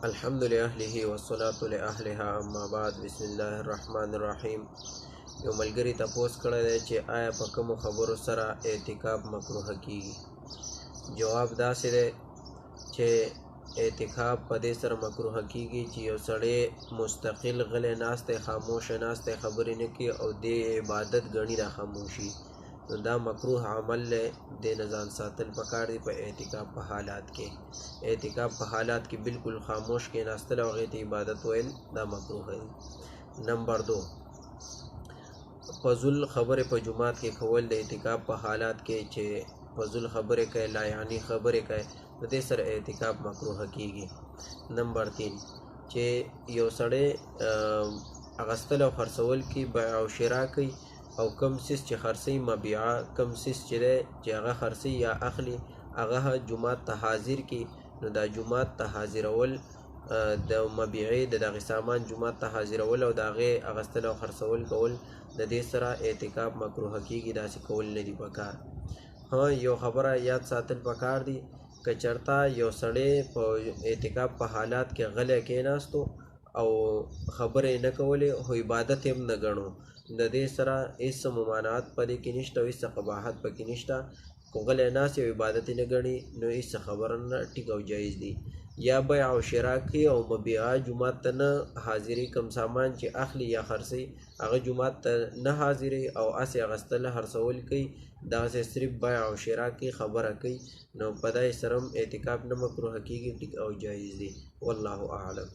الحمد لله والصلاة لأهلها اما بعد بسم الله الرحمن الرحیم. یو ملګری تپوس کړی دی چې آیا په کومو خبرو سره اعتکاف مکروه کیږي. جواب داسې دی چې اعتکاف په دې سره مکروه کیږي چې یو سړی مستقل غلی ناست دی، خاموش ناست دی، خبرې نه کوي او د عبادت ګڼي دا خاموشي، نو دا مکروه عمل دی، د نه ځان ساتل پکار دی. په اعتکاف په حالات کې حالات کې بالکل خاموش کېناستل او هغې ته عبادت ویل دا مکروه دی. نمبر 2، فضول خبرې په جماعت کې کول د اعتکاف په حالات کې چې فضول خبرې کوي، لا یعنی خبرې کوي، نو دې سره اعتکاف مکروه کیږي. نمبر 3، چې یو سړی اغستل او خرڅول کې بیع او شرا کوي او کم سیس چې خرڅوي مبیعه، کم سیس چې دی چې هغه خرڅوي یا اخلي هغه جماعت ته حاضر کی، نو دا جماعت ته حاضرول د مبیعې د دغه سامان جماعت ته حاضرول او د هغې اغستل او خرڅول کول د دې سره اعتکاف مکروه کیږي. داسې کول نه دي پکار. یو خبره یاد ساتل پکار دي، که چېرته یو سړی په اعتکاف په حالات کې غلی کېناستو او خبرې نه کولې خو عبادت هم نه ګڼو، د دې سره هېڅ ممانعت په دې کې نشته او هېڅ قباحت پکې نشته. که غلی ناست او عبادت یې نه ګڼي نو هېڅ خبره نه ټیک او جایز دي. یا بیع او شرا کوي او مبیعه جومات ته نه حاضري، کم سامان چې اخلي یا خرڅوي هغه جومات ته نه حاضري او هسې اغستل خرڅول کوي، دغسې صرف بیع او شرا کوي، خبره کوي، نو په دې سره هم اعتکاف نه مکروه کیږي، ټیک او جایز دی. والله اعلم.